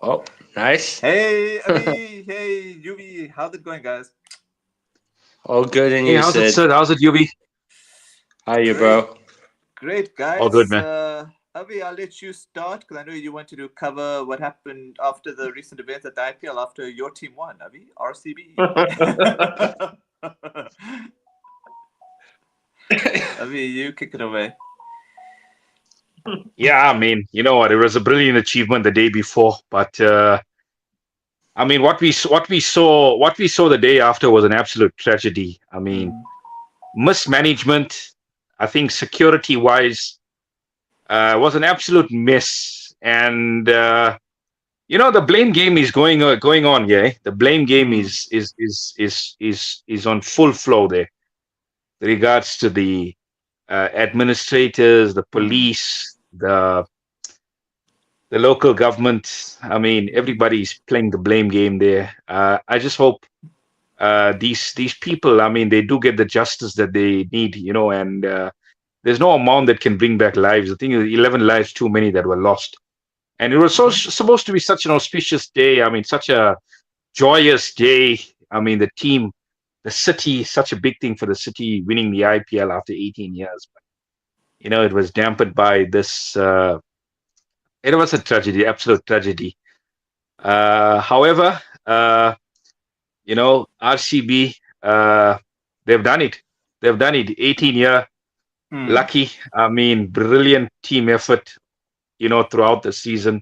Oh, nice. Hey, Avi. Hey, Yuvi. How's it going, guys? All good, and Hey, you how's it, said, Sid? How's it, UV? "How you, Great, bro?" great, All good, guys. man. Avi, I'll let you start because I know you wanted to cover what happened after the recent events at the IPL after your team won, Avi. RCB. Avi, you kick it away. Yeah, I mean, you know what? It was a brilliant achievement the day before, but I mean, what we saw the day after was an absolute tragedy. I mean, Mm, mismanagement. I think security-wise, was an absolute mess, and the blame game is going on. Yeah, the blame game mm, is on full flow there. Regards to the administrators, the mm, police, the local government. I mean, everybody's playing the blame game there. I just hope these people. I mean, they do get the justice that they need. And there's no amount that can bring back lives. I think 11 lives too many that were lost. And it was mm-hmm. supposed to be such an auspicious day. I mean, such a joyous day. I mean, the city, such a big thing for the city winning the IPL after 18 years. It was dampened by this. It was a tragedy, absolute tragedy. However, RCB, they've done it. They've done it. 18-year, Mm, lucky. I mean, brilliant team effort, throughout the season.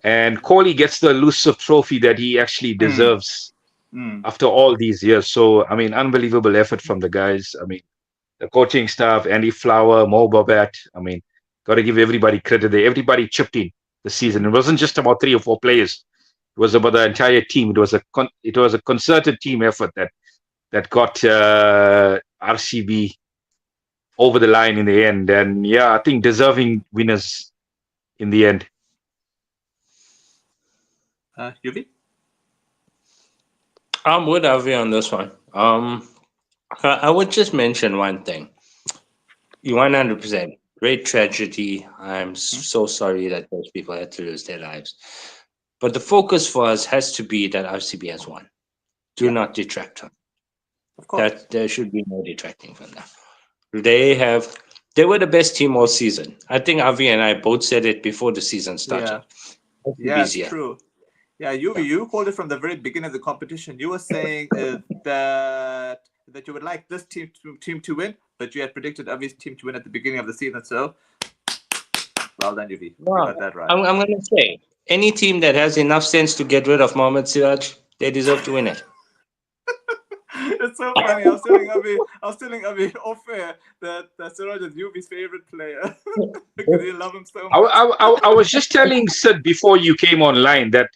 And Kohli gets the elusive trophy that he actually mm, deserves mm. after all these years. So, I mean, unbelievable effort from the guys. I mean, the coaching staff, Andy Flower, Mo Babat. I mean, got to give everybody credit there. Everybody chipped in the season. It wasn't just about three or four players. It was about the entire team. It was a concerted team effort that got RCB over the line in the end. And yeah, I think deserving winners in the end. Yuvi? I'm with Avi on this one. I would just mention one thing. You 100% great tragedy. I'm Mm, so sorry that those people had to lose their lives. But the focus for us has to be that RCB has won. Do yeah, not detract from of course. that. There should be no detracting from that. They have. They were the best team all season. I think Avi and I both said it before the season started. Yeah, yeah, RCB's it's here. true. Yeah, you called it from the very beginning of the competition. You were saying that you would like this team to win, but you had predicted Avi's team to win at the beginning of the season. So well done, Yuvi. You No, got that right. I'm going to say any team that has enough sense to get rid of Mohamed Siraj, they deserve to win it. It's so funny. I was telling Avi off air that Siraj is Yuvi's favorite player because you love him so I, much. I, I, I was just telling Sid before you came online that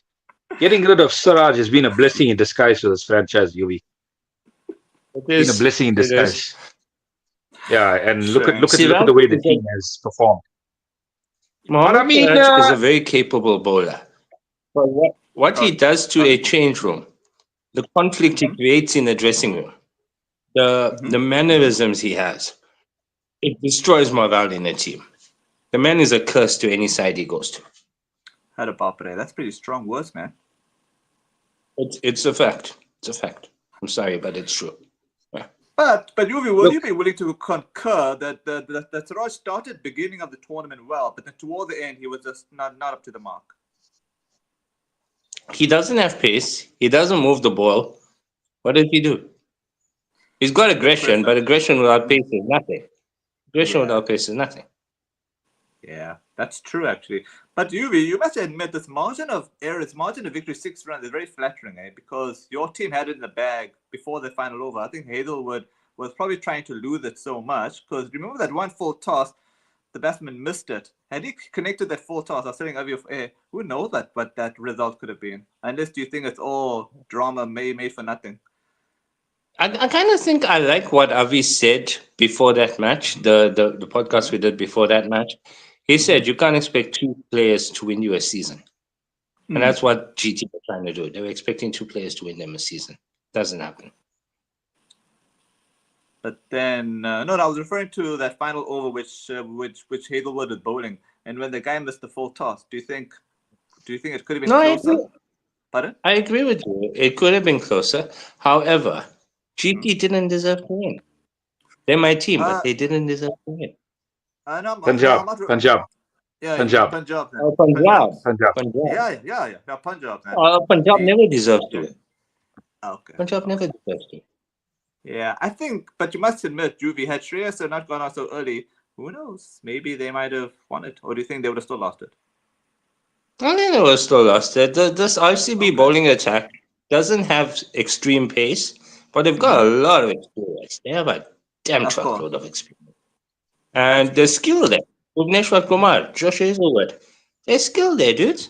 getting rid of Siraj has been a blessing in disguise for this franchise, UV. It Been a is. blessing in It is. disguise. Yeah, and look at Shame. look at look at Siraj the way the is a team has performed. But I Mohamed mean, Siraj is a very capable bowler. But what he Oh, does to a change room, the conflict he mm-hmm, creates in the dressing room, mm-hmm. the mannerisms he has, it destroys morale in a team. The man is a curse to any side he goes to. Had a Bapre. That's pretty strong words, man. It's a fact. It's a fact. I'm sorry, but it's true. Yeah. But Yuvi, will look, you be willing to concur that Siraj started beginning of the tournament well, but then toward the end he was just not up to the mark. He doesn't have pace. He doesn't move the ball. What does he do? He's got He gets aggression, pressed but up. aggression without Mm, pace is nothing. Aggression yeah, without pace is nothing. yeah, that's true actually. But Yuvi, you must admit this margin of errors, margin of victory, 6 runs is very flattering, eh? Because your team had it in the bag before the final over. I think Hazelwood was probably trying to lose it so much because remember that one full toss, the batsman missed it. Had he connected that full toss, I was telling Avi of air, who knows what that result could have been? Unless do you think it's all drama made for nothing? I kind of think I like what Avi said before that match, the podcast Mm-hmm. we did before that match. He Mm-hmm. said you can't expect two players to win you a season. And Mm. that's what GT were trying to do. They were expecting two players to win them a season. Doesn't happen. But then no, I was referring to that final over which Hazelwood was bowling, and when the guy missed the full toss. Do you think Do you think it could have been No, closer? Pardon? I agree with you. It could have been closer. However, GT didn't deserve to win. They're my team, but Uh, they didn't deserve to win. no, Punjab, I'm not. Punjab, Yeah, yeah, Punjab, Punjab then. Punjab. Punjab's. Punjab. Punjab. Yeah, Punjab then. Punjab The, never deserved to win. okay. Punjab never Okay. deserved to. Yeah, I think, but you must admit, Juve had Shreyas not gone out so early. Who knows? Maybe they might have won it, or do you think they would have still lost it? I think they were still lost. This RCB Okay. bowling attack doesn't have extreme pace, but they've got a lot of experience. They have a damn Of course. truckload of experience. That's And the true. skill there. Bhuvneshwar Kumar, Josh Hazelwood. They're skilled there, dudes.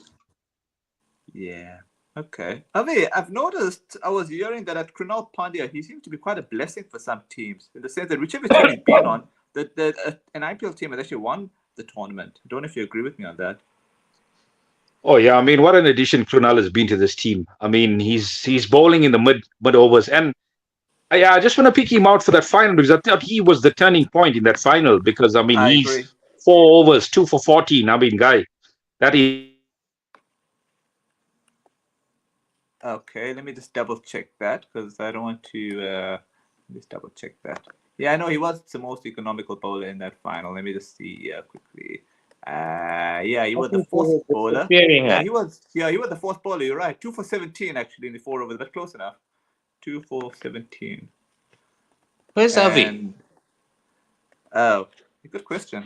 Yeah. Okay. Avi, I've noticed, I was hearing that at Krunal Pandya, he seems to be quite a blessing for some teams, in the sense that whichever team he's been on, an IPL team has actually won the tournament. I don't know if you agree with me on that. Oh yeah, I mean, what an addition Krunal has been to this team. I mean, he's bowling in the mid overs, and yeah, I just want to pick him out for that final because I thought he was the turning point in that final. Because I mean, I he's agree. 4 overs, 2 for 14. I mean, guy, that is Okay, let me just double check that because I don't want to just double check that. Yeah, I know he was the most economical bowler in that final. Let me just see quickly. Yeah, he was the fourth bowler. Yeah, he was the fourth bowler. You're right. 2 for 17 actually in the 4 overs, but close enough. 2 for 17. Where's Avi? And oh, good question.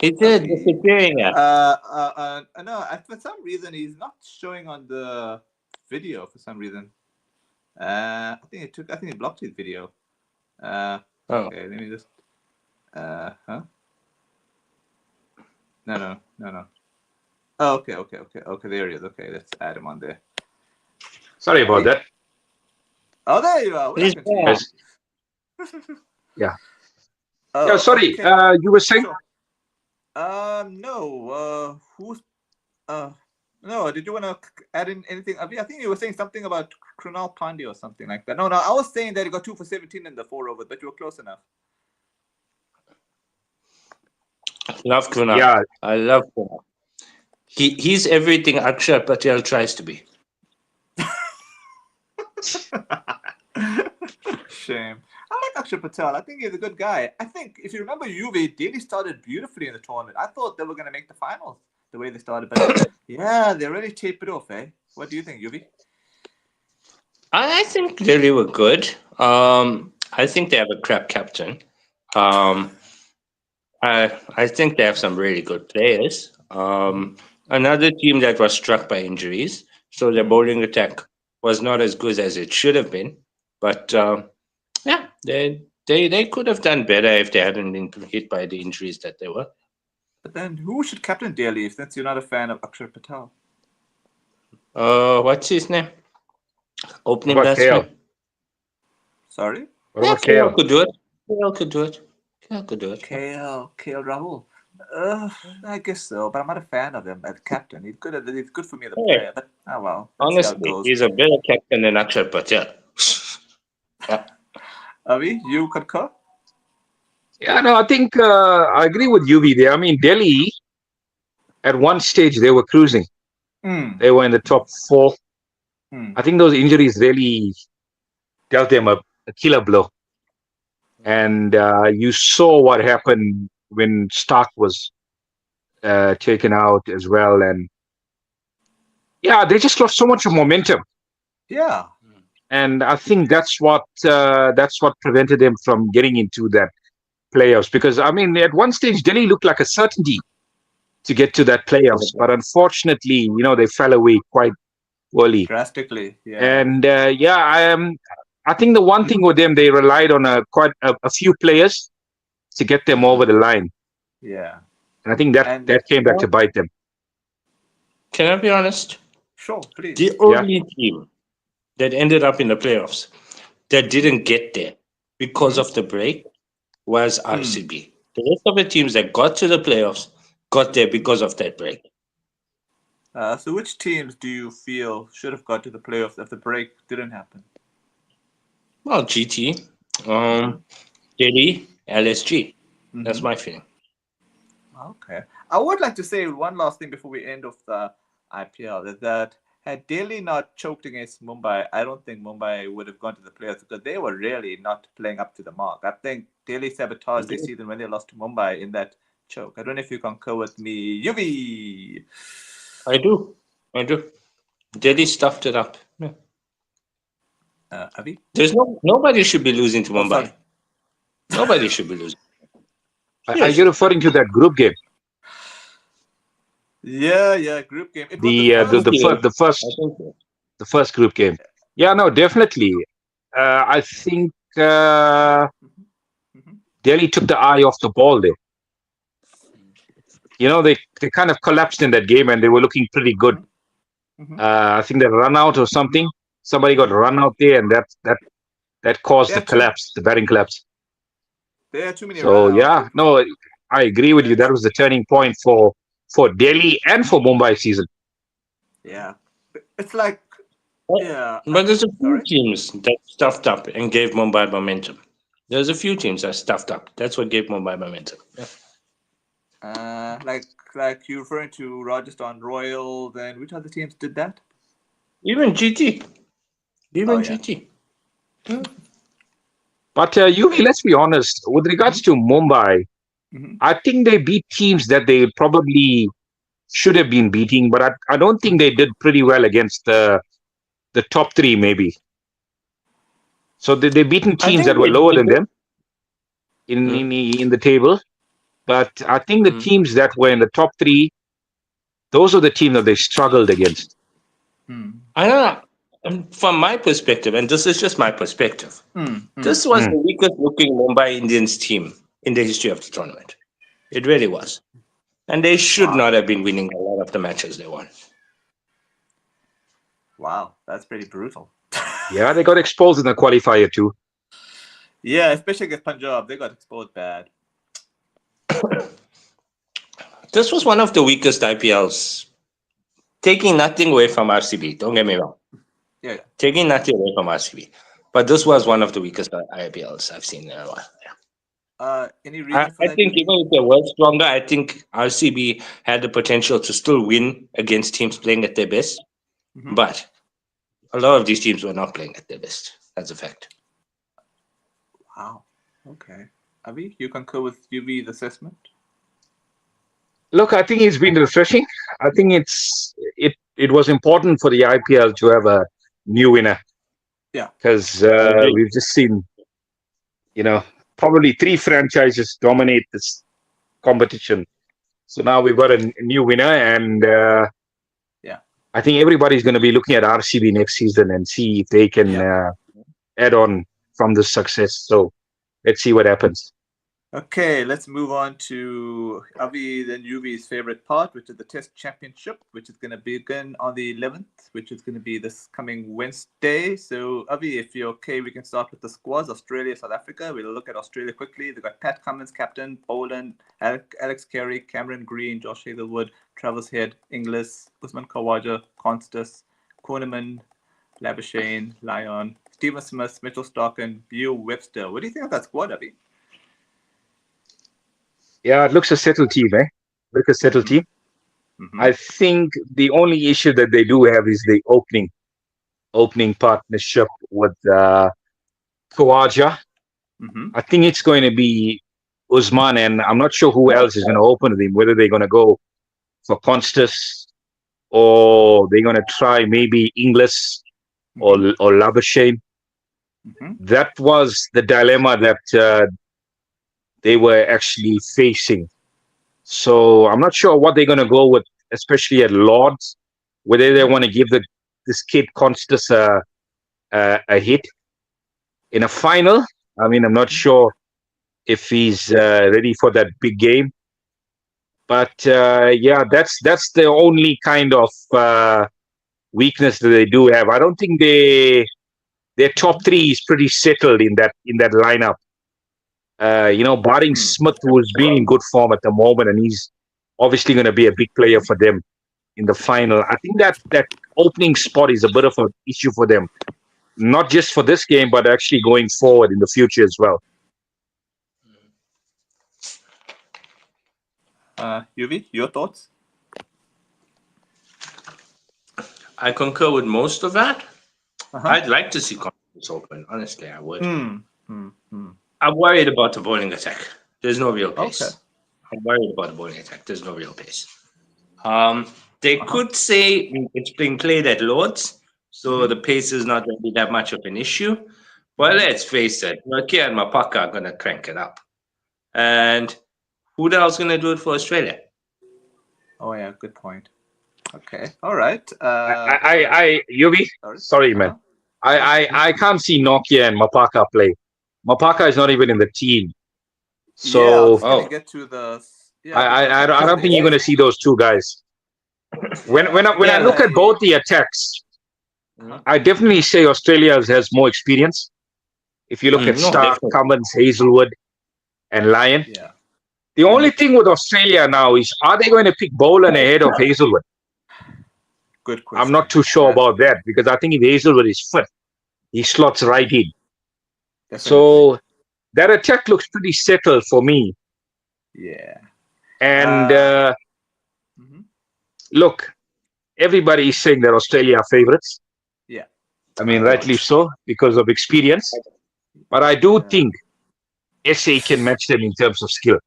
He did disappearing act. No, for some reason he's not showing on the video for some reason. I think he blocked his video. Okay, let me just. Huh? No. Oh, okay. There he is. Okay, let's add him on there. sorry about that. Oh, there you are. He's Yes. Yeah. Oh, Yeah. Sorry. okay. You were saying? Sure. No. Who's? No. Did you want to add in anything? I think you were saying something about Krunal Pandya or something like that. No. I was saying that he got 2 for 17 in the 4 overs, but you were close enough. Love Kunal. Yeah. I love Kunal. He's everything Akshar Patel tries to be. Shame. I like Akshay Patel. I think he's a good guy. I think if you remember Juve, Delhi started beautifully in the tournament. I thought they were going to make the finals the way they started, but yeah, they really taped it off, eh? What do you think, Juve? I think Delhi were good. I think they have a crap captain. I think they have some really good players. Another team that was struck by injuries, so their bowling attack was not as good as it should have been. But yeah, they could have done better if they hadn't been hit by the injuries that they were. But then who should captain Delhi since you're not a fan of Akshay Patel? What's his name? Opening What about KL? batsman. Sorry? What Yeah, about KL KL? could do it. KL could do it. KL could do it. KL Rahul. I guess so, but I'm not a fan of him as captain. He's good for me as a Hey. player, but oh well. Let's see how it Honestly, goes. he's a better captain than Akshar Patel. Avi, you concur? Yeah. No, I think I agree with UV there. I mean, Delhi at one stage they were cruising. They were in the top 4. I think those injuries really dealt them a killer blow. And you saw what happened when Stark was taken out as well. And yeah, they just lost so much of momentum. Yeah. And I think that's what prevented them from getting into that playoffs. Because I mean, at one stage, Delhi looked like a certainty to get to that playoffs, but unfortunately, they fell away quite early. Drastically, yeah. And I think the one thing with them, they relied on quite a few players to get them over the line. Yeah. And I think that came back to bite them. Can I be honest? Sure, please. The only team that ended up in the playoffs that didn't get there because of the break was RCB. The rest of the teams that got to the playoffs got there because of that break. So which teams do you feel should have got to the playoffs if the break didn't happen? Well, GT, Delhi, LSG. That's my feeling. Okay. I would like to say one last thing before we end off the IPL is that had Delhi not choked against Mumbai, I don't think Mumbai would have gone to the playoffs because they were really not playing up to the mark. I think Delhi sabotaged their season when they lost to Mumbai in that choke. I don't know if you concur with me. Yuvi! I do. Delhi stuffed it up. Yeah. Avi? There's nobody should be losing to Oh, Mumbai. sorry. Nobody should be losing. Are you referring to that group game? Yeah, group game. It was The first group game. Yeah, no, definitely. I think Delhi took the eye off the ball there. You know, they kind of collapsed in that game and they were looking pretty good. I think they run out or something. Somebody got run out there, and that caused the collapse, the batting collapse. There are too many. So no, I agree with you. That was the turning point for Delhi and for Mumbai season. Yeah, it's like But there's a few teams that stuffed up and gave Mumbai momentum. There's a few teams that stuffed up. That's what gave Mumbai momentum. Yeah. Like you're referring to Rajasthan Royals, and which other teams did that? Even GT. GT. But Yuvi, let's be honest. With regards to Mumbai, I think they beat teams that they probably should have been beating, but I don't think they did pretty well against the top three, maybe. So they beaten teams that were lower than them in the table. But I think the teams that were in the top three, those are the teams that they struggled against. I don't know. From my perspective, and this is just my perspective, this was the weakest looking Mumbai Indians team in the history of the tournament. It really was. And they should not have been winning a lot of the matches they won. Wow, that's pretty brutal. Yeah, they got exposed in the qualifier too. Yeah, especially against Punjab. They got exposed bad. This was one of the weakest IPLs. Taking nothing away from RCB, don't get me wrong. Yeah. Taking nothing away from RCB. But this was one of the weakest IPLs I've seen in a while. Any reason for that? I think even if they were stronger, I think RCB had the potential to still win against teams playing at their best. But a lot of these teams were not playing at their best. That's a fact. Wow. Okay. Avi, you concur with UV's assessment? Look, I think it's been refreshing. I think it was important for the IPL to have a new winner. Yeah. Because we've just seen, probably three franchises dominate this competition. So now we've got a new winner, and I think everybody's going to be looking at RCB next season and see if they can add on from this success. So let's see what happens. Okay, let's move on to Avi and Yuvi's favorite part, which is the Test Championship, which is going to begin on the 11th, which is going to be this coming Wednesday. So, Avi, if you're okay, we can start with the squads. Australia, South Africa. We'll look at Australia quickly. They've got Pat Cummins, captain, Boland, Alex Carey, Cameron Green, Josh Hazelwood, Travis Head, Inglis, Usman Khawaja, Constas, Korneman, Labuschagne, Lyon, Stephen Smith, Mitchell Stark, and Bew Webster. What do you think of that squad, Avi? Yeah, it looks a settled team, eh? Look a settled team. I think the only issue that they do have is the opening partnership with Khawaja. I think it's going to be Usman, and I'm not sure who else is going to open with him, whether they're going to go for Constas or they're going to try maybe Inglis or Labuschagne. That was the dilemma that they were actually facing. So I'm not sure what they're going to go with, especially at Lords, whether they want to give this kid Constas a hit in a final. I mean, I'm not sure if he's ready for that big game. But that's the only kind of weakness that they do have. I don't think their top three is pretty settled in that lineup. Barring Smith, who's been in good form at the moment, and he's obviously going to be a big player for them in the final. I think that opening spot is a bit of an issue for them, not just for this game, but actually going forward in the future as well. Yuvi, your thoughts? I concur with most of that. Uh-huh. I'd like to see Conference Open. Honestly, I would. Hmm. I'm worried about the bowling attack. There's no real pace. Okay. I'm worried about the bowling attack. There's no real pace. They could say it's being played at Lords, so the pace is not really that much of an issue. But let's face it, Nokia and Mapaka are going to crank it up. And who the hell's going to do it for Australia? Oh, yeah, good point. Okay, all right. Yuvi, sorry, man. I can't see Nokia and Mapaka play. Mapaka is not even in the team. So yeah, I was gonna get to the. Yeah, I don't think you're going to see those two guys. When I look at both the attacks, I definitely say Australia has more experience. If you look at Stark, Cummins, Hazelwood, and Lyon. Yeah. The only thing with Australia now is, are they going to pick Boland ahead of Hazelwood? Good question. I'm not too sure about that, because I think if Hazelwood is fit, he slots right in. Definitely. So that attack looks pretty settled for me. Yeah. And look, everybody is saying that Australia are favorites. Yeah. I mean, rightly so, because of experience. But I do think SA can match them in terms of skill,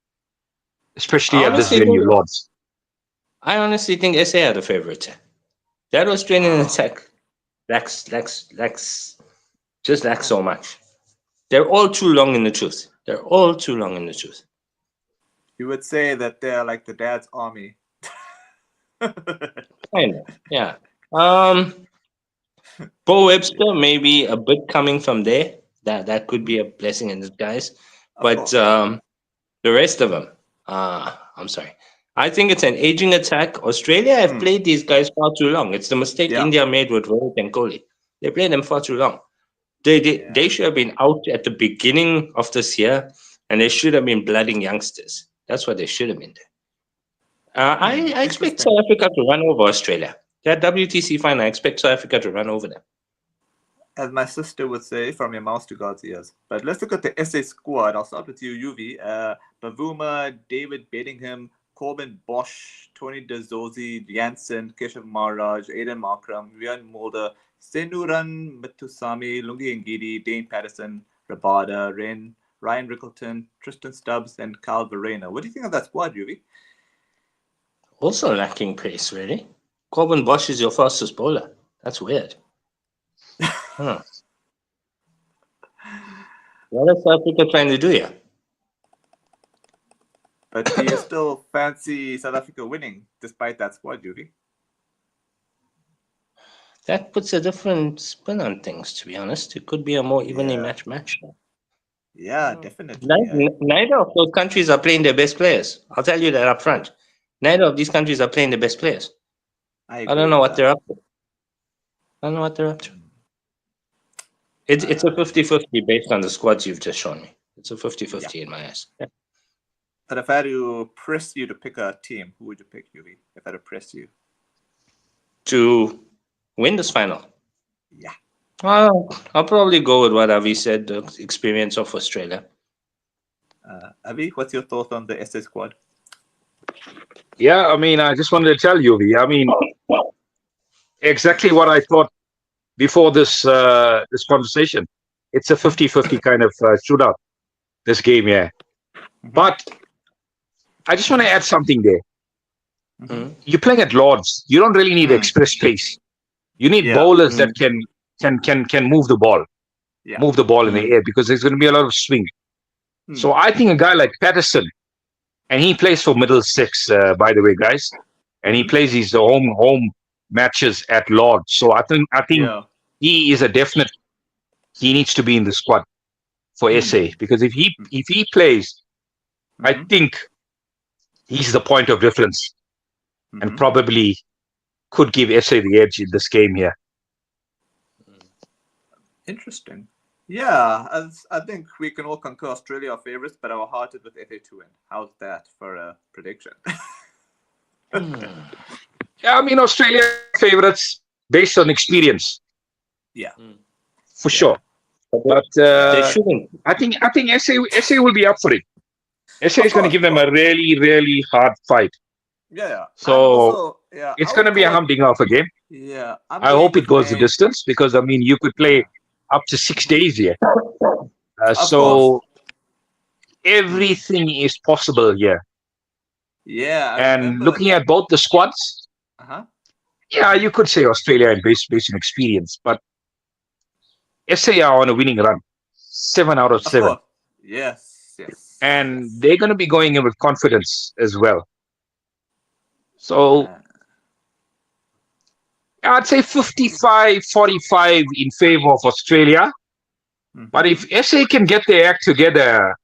especially at this venue, Lords. I honestly think SA are the favorites. That Australian attack lacks so much. They're all too long in the tooth. You would say that they're like the dad's army. Kind of, yeah. Bo Webster, maybe a bit coming from there. That could be a blessing in disguise. But the rest of them, I'm sorry. I think it's an aging attack. Australia have played these guys far too long. It's the mistake India made with Rohit and Kohli. They played them far too long. They should have been out at the beginning of this year, and they should have been blooding youngsters. That's what they should have been doing. I expect South Africa to run over Australia. That WTC final, I expect South Africa to run over them. As my sister would say, from your mouth to God's ears. But let's look at the SA squad. I'll start with you, Yuvi. Bavuma, David Bedingham, Corbin Bosch, Tony Dazorzi, Jansen, Keshav Maharaj, Aidan Markram, Rian Mulder, Senuran Matusami, Lungi Ngidi, Dane Patterson, Rabada, Ryan Rickleton, Tristan Stubbs, and Carl Verena. What do you think of that squad, Yuvi? Also lacking pace, really. Corbin Bosch is your fastest bowler. That's weird. What is South Africa trying to do here? But do you still fancy South Africa winning despite that squad, Yuvi? That puts a different spin on things, to be honest. It could be a more evenly matched match. Yeah, definitely. Neither of those countries are playing their best players. I'll tell you that up front. Neither of these countries are playing their best players. I don't know what they're up to. It's a 50-50 based on the squads you've just shown me. It's a 50-50 in my eyes. Yeah. But if I had to press you to pick a team, who would you pick, Yuvi? If I had to press you to win this final? Yeah. I'll probably go with what Avi said, the experience of Australia. Avi, what's your thoughts on the SA squad? Yeah, I mean, I just wanted to tell you, I mean, exactly what I thought before this conversation. It's a 50-50 kind of shootout, this game, yeah. But I just want to add something there. You're playing at Lords. You don't really need express pace. You need bowlers that can move the ball, move the ball in the air, because there's going to be a lot of swing. So I think a guy like Patterson, and he plays for Middlesex, by the way, guys, and he plays his home matches at Lords. So I think he is a definite. He needs to be in the squad for SA, because if he plays, I think he's the point of difference, and probably could give SA the edge in this game here. Interesting. Yeah, I think we can all concur Australia are favourites, but our heart is with SA to win. How's that for a prediction? Yeah, I mean, Australia favourites based on experience. Yeah. For sure. But I think SA will be up for it. SA Of is going to course, give of them a course. really, really hard fight. Yeah. I'm So also, yeah, it's I going would to be a go with, humdinger of a game. yeah, I'm I going hope it with goes the a, distance because, I mean, you could play yeah. up to 6 days here. Of course. So everything is possible here. Yeah, I And remember. looking at both the squads, Uh-huh. yeah, you could say Australia and based on experience, but SA are on a winning run, 7 out of Of 7, course. Yes, yes, and yes. they're going to be going in with confidence as well. So Uh, I'd say 55-45 in favor of Australia. But if mm-hmm, SA can get their act together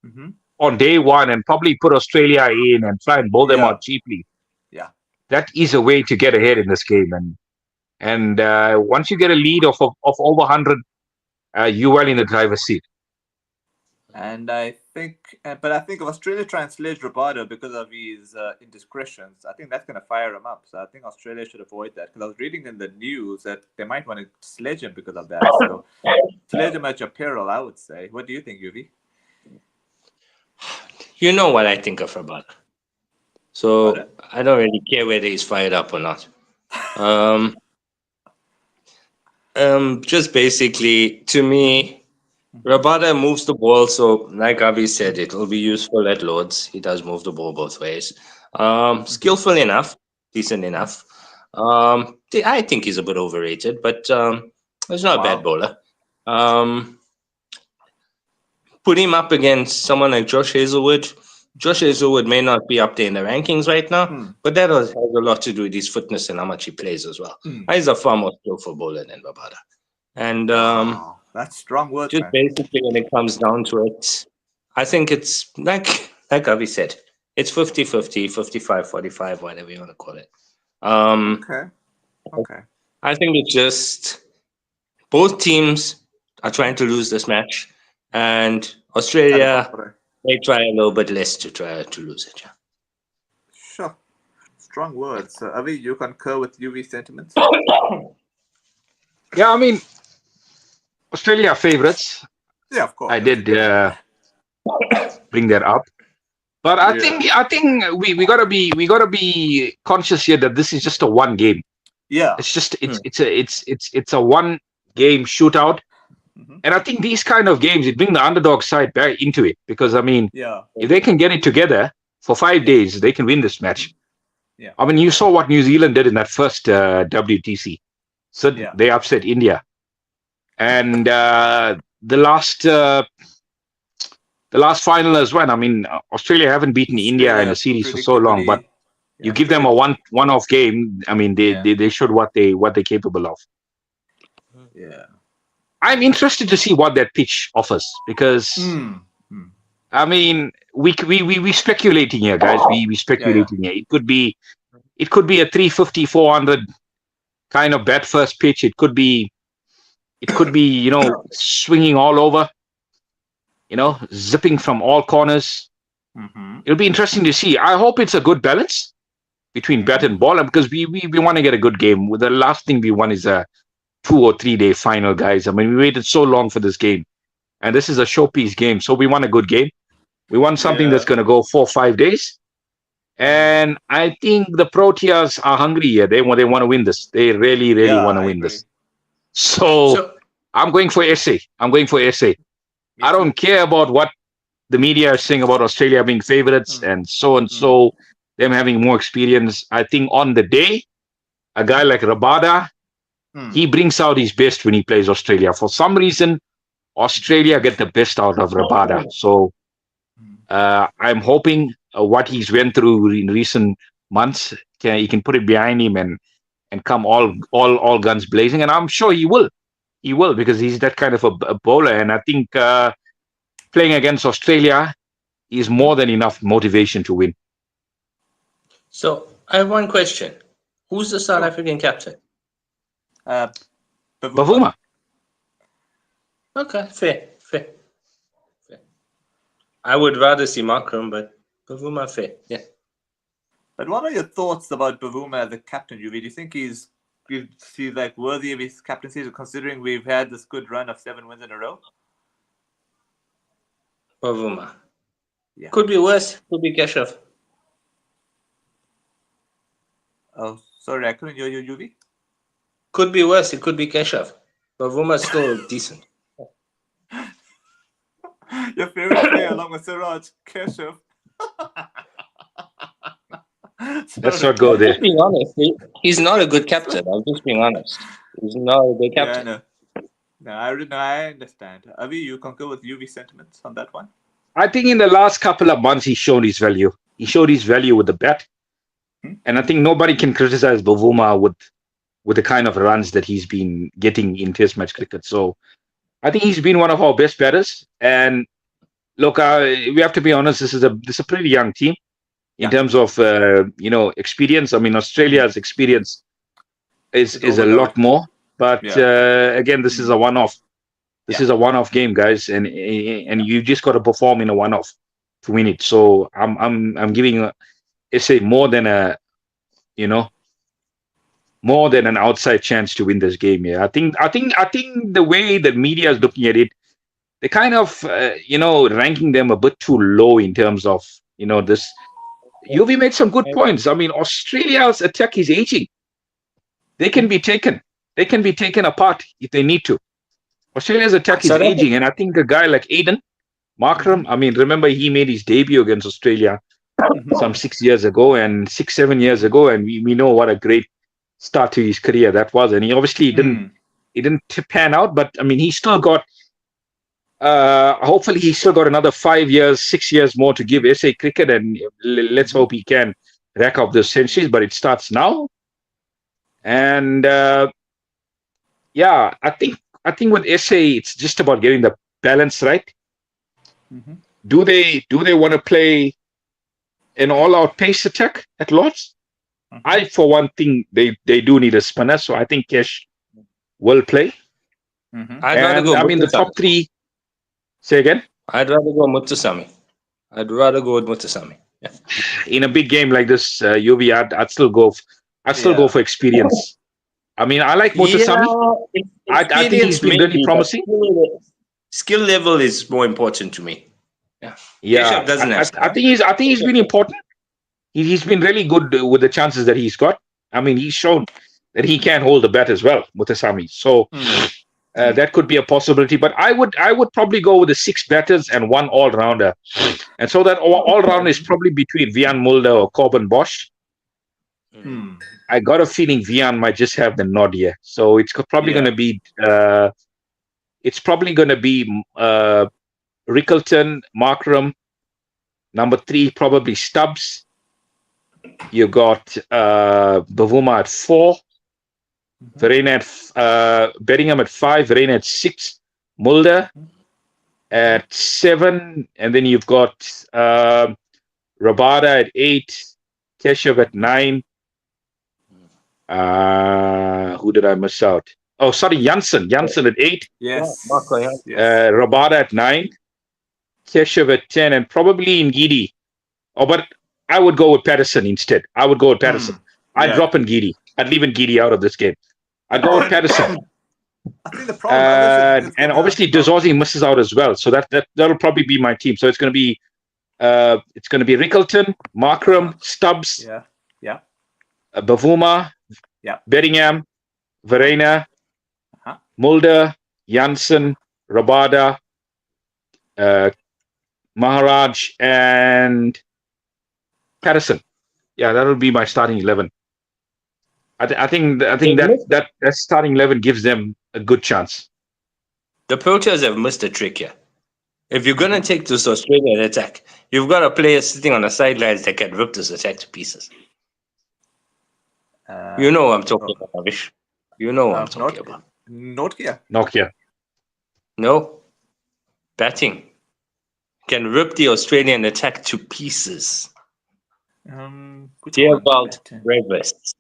mm-hmm. on day one and probably put Australia in and try and bowl them Yeah, out cheaply, yeah. that is a way to get ahead in this game. And once you get a lead of over 100, you well in the driver's seat. And I think, but I think if Australia try and sledge Rabada because of his indiscretions, I think that's going to fire him up. So I think Australia should avoid that. Because I was reading in the news that they might want to sledge him because of that. So sledge him at your peril, I would say. What do you think, Yuvi? You know what I think of Rabada. Pardon? So I don't really care whether he's fired up or not. Um, just basically, to me, Rabada moves the ball. So, like Avi said, it will be useful at loads. He does move the ball both ways. Mm-hmm. Skillful enough, decent enough. I think he's a bit overrated, but he's not a bad Wow. bowler. Um, put him up against someone like Josh Hazelwood. Josh Hazelwood may not be up there in the rankings right now, Mm. but that has a lot to do with his fitness and how much he plays as well. Mm. He's a far more skillful bowler than Rabada. And Wow. That's strong words, just man. basically when it comes down to it, I think it's like Avi said, it's 50-50, 55-45, whatever you want to call it. Um, Okay. Okay. I think it's just both teams are trying to lose this match, and Australia Calibre. may try a little bit less to try to lose it. Yeah. Sure. Strong words. Avi, you concur with UV sentiments? Yeah, I mean, Australia are favorites. Yeah, of I course. did bring that up. But Yeah. I think we gotta be conscious here that this is just a one game. Yeah. It's just Hmm. it's a one game shootout. Mm-hmm. And I think these kind of games it bring the underdog side back into it because I mean Yeah. if they can get it together for 5 days, they can win this match. Yeah. I mean, you saw what New Zealand did in that first WTC. So Yeah. they upset India, and the last final as well. I mean, Australia haven't beaten India in a Australia series for so long, but predictably. you Yeah. give them a one-off game. I mean, Yeah. they showed what they're capable of. Yeah. I'm interested to see what that pitch offers because Mm. Mm. I mean, we speculating here, guys. We Yeah. Yeah. speculating here. It could be a 350, 400 kind of bat first pitch. It could be swinging all over. Zipping from all corners. Mm-hmm. It'll be interesting to see. I hope it's a good balance between bat Mm-hmm. and ball because we want to get a good game. The last thing we want is a 2 or 3 day final, guys. I mean, we waited so long for this game, and this is a showpiece game, so we want a good game. We want something that's Yeah. going to go 4 or 5 days. And I think the Proteas are hungry here. They want to win this. They really, really Yeah. want to I win agree. this. So So I'm going for SA. I'm going for SA. Me I too. don't care about what the media is saying about Australia being favorites Mm. and so, them having more experience. I think on the day, a guy like Rabada, Mm. he brings out his best when he plays Australia. For some reason, Australia get the best out of Rabada. So I'm hoping what he's went through in recent months, he can put it behind him and come all guns blazing. And I'm sure he will. He will because he's that kind of a bowler. And I think playing against Australia is more than enough motivation to win. so I have one question. Who's the South Sure. African captain? Bavuma. Bavuma. Okay, fair. I would rather see Markram, but Bavuma fair. Yeah. But what are your thoughts about Bavuma as a captain, Yuvi? Do you think he's like worthy of his captaincy, considering we've had this good run of 7 wins in a row? Bavuma. Yeah. Could be worse. Could be Keshav. Oh, sorry, I couldn't hear you, UV. Could be worse. It could be Keshav. But Vuma's still decent. Your favorite player along with Siraj, Keshav. Let's Sorry. not go I'm there. just being honest. He's not a good captain. I'm just being honest. He's not a good Yeah, captain. no. No, I understand. Avi, you concur with UV sentiments on that one? I think in the last couple of months he's shown his value. He showed his value with the bat, and I think nobody can criticize Bavuma with the kind of runs that he's been getting in Test match cricket. So I think he's been one of our best batters. And look, we have to be honest. This is a pretty young team in Yeah. terms of experience. I mean, Australia's experience It's is a overload. lot more. But Yeah. again, this is a one-off. This is a one-off game, guys, and you just got to perform in a one-off to win it. So I'm giving SA more than more than an outside chance to win this game. Yeah, I think the way the media is looking at it, they kind of ranking them a bit too low in terms of this. UV made some good points. I mean, Australia's attack is aging. They can be taken. They can be taken apart if they need to. Australia's attack is South Africa. aging, and I think a guy like Aiden Markram, I mean, remember he made his debut against Australia some 6 years ago and 6, 7 years ago, and we know what a great start to his career that was. And he obviously didn't pan out, but I mean, he still got. Hopefully, he's still got another 5 years, 6 years more to give SA cricket, and let's hope he can rack up those centuries. But it starts now, and yeah, I think with SA, it's just about getting the balance right. Do they want to play an all-out pace attack at Lords? I, for one, think they do need a spinner, so I think Kesh will play. I'd rather And go I mean, the Muthusamy. top three. Say again. I'd rather go Muthusamy. I'd rather go with Muthusamy. Yeah. In a big game like this, UV, I'd still go. I'd still go for experience. I mean, I like Muthusamy. I think he's been really promising. Skill level is more important to me. Yeah. Yeah, Keshav doesn't have I think he's been important. He's been really good with the chances that he's got. I mean, he's shown that he can hold the bat as well, Muthusamy. So that could be a possibility. But I would probably go with the 6 batters and 1 all-rounder. And so that all-rounder is probably between Vian Mulder or Corbin Bosch. I got a feeling Vian might just have the nod here. So it's probably going to be Rickleton, Markram. Number 3, probably Stubbs. You got Bavuma at 4. Verena at Bedingham at 5. Verena at 6. Mulder at 7. And then you've got Rabada at 8. Keshav at 9. Who did I miss out? Oh, sorry, Janssen at 8. Yes. Rabada at 9. Keshav at 10, and probably Ngidi. Oh, but I would go with Patterson instead. I'd drop Ngidi. I'd leave Ngidi out of this game. I'd go with Patterson. I think the problem and obviously Dozorzi misses out as well. So that'll probably be my team. So it's going to be Rickleton, Markram, Stubbs, Bavuma, Bedingham, Verena, Mulder, Janssen, Rabada, Maharaj, and Patterson. Yeah, that'll be my starting 11. I think that starting 11 gives them a good chance. The Proteas have missed a trick here. If you're gonna take this Australian attack, you've got a player sitting on the sidelines that can rip this attack to pieces. You know what I'm talking about, Avish. You know what I'm talking about. Nokia. No. Batting can rip the Australian attack to pieces. Theobald Breakfast.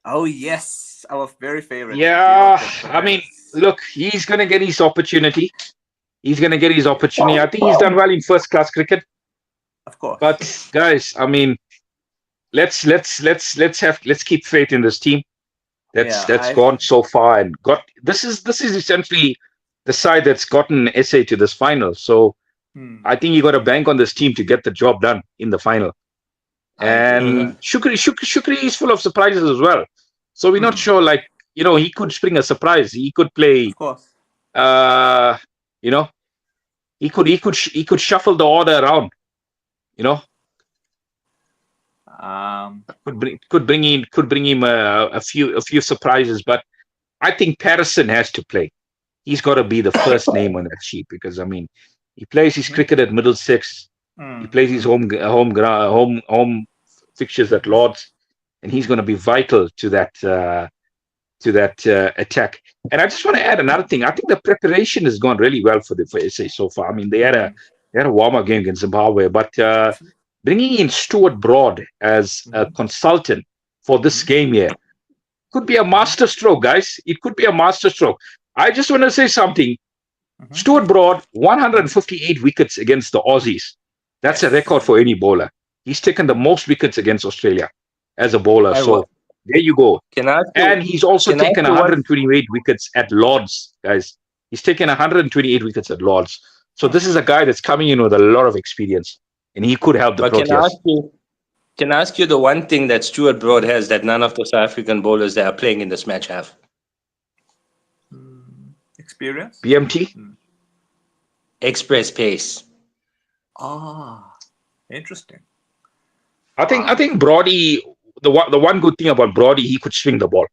Oh yes, our very favorite. Yeah, I mean, look, he's going to get his opportunity. I think he's done well in first-class cricket. Of course. But guys, I mean, let's keep faith in this team. That's gone so far and got this is essentially the side that's gotten SA to this final. So I think you got to bank on this team to get the job done in the final. And Shukri is full of surprises as well. So we're not sure, like, he could spring a surprise. He could play, Of course. uh, you know, he could shuffle the order around, you know, could bring him a few surprises. But I think Patterson has to play. He's got to be the first name on that sheet because he plays his cricket at Middlesex. He plays his home fixtures at Lords, and he's going to be vital to that attack. And I just want to add another thing. I think the preparation has gone really well for SA so far. I mean, they had a warm-up game against Zimbabwe, but bringing in Stuart Broad as a consultant for this game here could be a master stroke, guys. It could be a master stroke. I just want to say something. Stuart Broad, 158 wickets against the Aussies. That's a record for any bowler. He's taken the most wickets against Australia as a bowler. So there you go. And he's also taken 128 wickets at Lords, guys. He's taken 128 wickets at Lords. So this is a guy that's coming in with a lot of experience, and he could help the Proteas. Can I ask you the one thing that Stuart Broad has that none of the South African bowlers that are playing in this match have? Experience? BMT? Express pace. Interesting. I think Brody, the one good thing about Brody, he could swing the ball.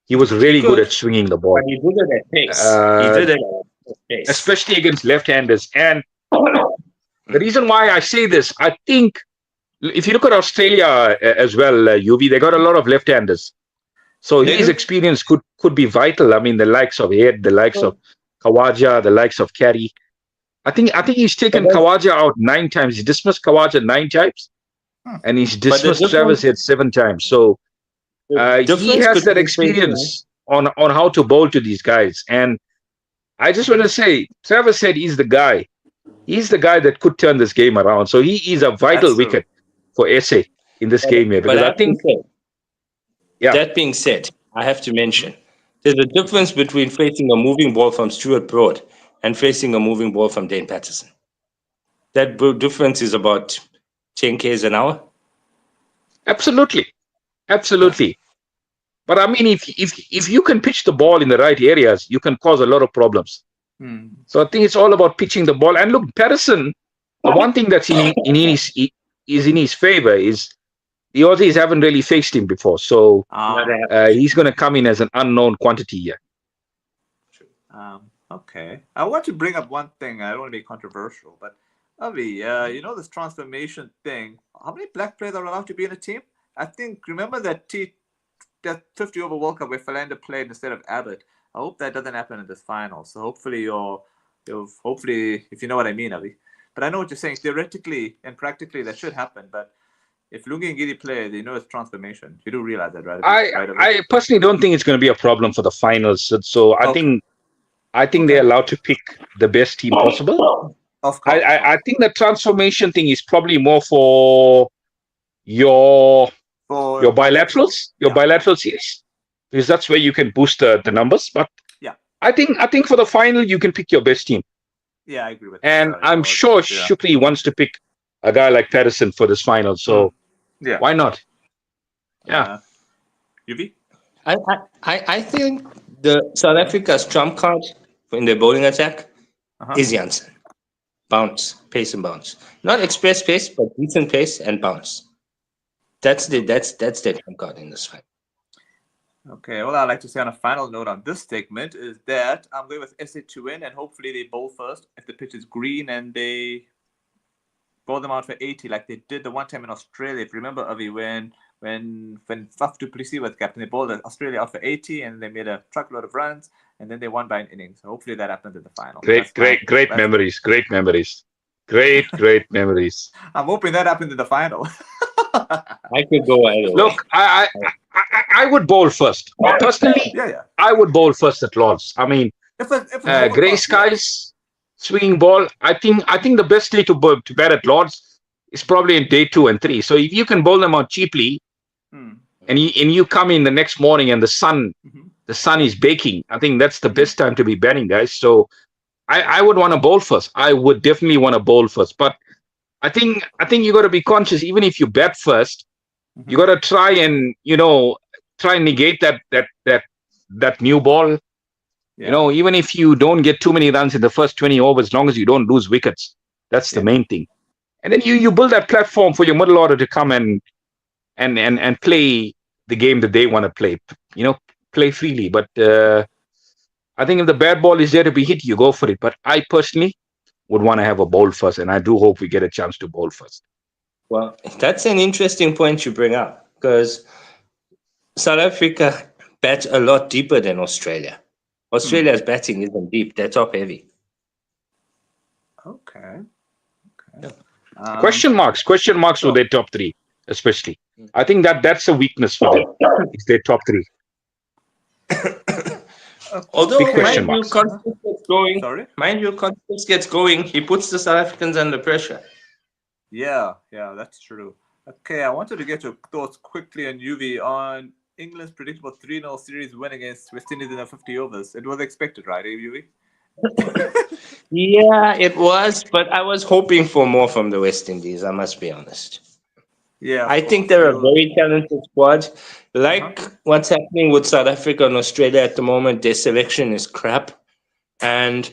He was really good at swinging the ball. But he did it at pace. Especially against left-handers. And the reason why I say this, I think if you look at Australia as well, UV, they got a lot of left-handers. So his experience could be vital. I mean, the likes of Head, the likes of Khawaja, the likes of Carey. I think he's taken Khawaja out 9 times. He dismissed Khawaja 9 times. And he's dismissed Travis Head 7 times. So he has that experience on how to bowl to these guys. And I just want to say, Travis Head is the guy. He's the guy that could turn this game around. So he is a vital wicket for SA in this game here. Because I think... That being said, I have to mention, there's a difference between facing a moving ball from Stuart Broad and facing a moving ball from Dane Patterson. That difference is about 10 k's an hour. Absolutely. But I mean, if you can pitch the ball in the right areas, you can cause a lot of problems. So I think it's all about pitching the ball. And look, Patterson, the one thing that's in his favor is the Aussies haven't really faced him before. So he's going to come in as an unknown quantity here. Okay. I want to bring up one thing. I don't want to be controversial, but Avi, this transformation thing, how many black players are allowed to be in a team? I think, remember that 50 over World Cup where Philander played instead of Abbott? I hope that doesn't happen in this final. So hopefully hopefully, if you know what I mean, Avi. But I know what you're saying. Theoretically and practically that should happen. But if Lungi and Giri play, they know it's transformation. You do realize that, right? I personally don't think it's going to be a problem for the finals. So I think they're allowed to pick the best team possible. Of course. I think the transformation thing is probably more for your bilaterals, bilateral series, because that's where you can boost the numbers. But I think for the final you can pick your best team. Yeah, I agree with that. And I'm sure Shukri wants to pick a guy like Patterson for this final. So why not? Yeah. UV? I think the South Africa's trump card in their bowling attack is Jansen. Bounce, pace and bounce. Not express pace, but decent pace and bounce. That's their trump card in this fight. Okay, all I'd like to say on a final note on this segment is that I'm going with SA to win, and hopefully they bowl first if the pitch is green and they bowl them out for 80 like they did the one time in Australia. If you remember, Avi, when Faf du Plessis was captain, they bowled Australia out for 80 and they made a truckload of runs and then they won by an innings. So hopefully that happens in the final. Great memories. I'm hoping that happens in the final. I could go either way. Look, I would bowl first. Personally, I would bowl first at Lords. I mean, grey skies, swinging ball. I think the best day to bat at Lords is probably in day 2 and 3. So if you can bowl them out cheaply, and you come in the next morning and the sun is baking, I think that's the best time to be batting, guys. So I would want to bowl first. I would definitely want to bowl first. But I think you got to be conscious. Even if you bat first, you Mhm. got to try and try and negate that new ball. Yeah, Even if you don't get too many runs in the first 20 overs, as long as you don't lose wickets, that's the yeah. main thing. And then you build that platform for your middle order to come and play the game that they want to play. Play freely. But I think if the bad ball is there to be hit, you go for it. But I personally would want to have a bowl first, and I do hope we get a chance to bowl first. Well, that's an interesting point you bring up because South Africa bats a lot deeper than Australia. Hmm. Australia's batting isn't deep; they're top heavy. Okay. Yeah. Question marks with Sure. their top three, especially. I think that's a weakness for them. Is their top three. Big Although, Okay. question mind you, marks. Constance gets going. Sorry. Mind you, Constance gets going. He puts the South Africans under pressure. Yeah, that's true. Okay, I wanted to get your thoughts quickly on UV on England's predictable 3-0 series win against West Indies in the 50 overs. It was expected, right, UV? Yeah, it was, but I was hoping for more from the West Indies. I must be honest. Yeah, of I think course. they're a very talented squad. Uh-huh. Like what's happening with South Africa and Australia at the moment, their selection is crap, and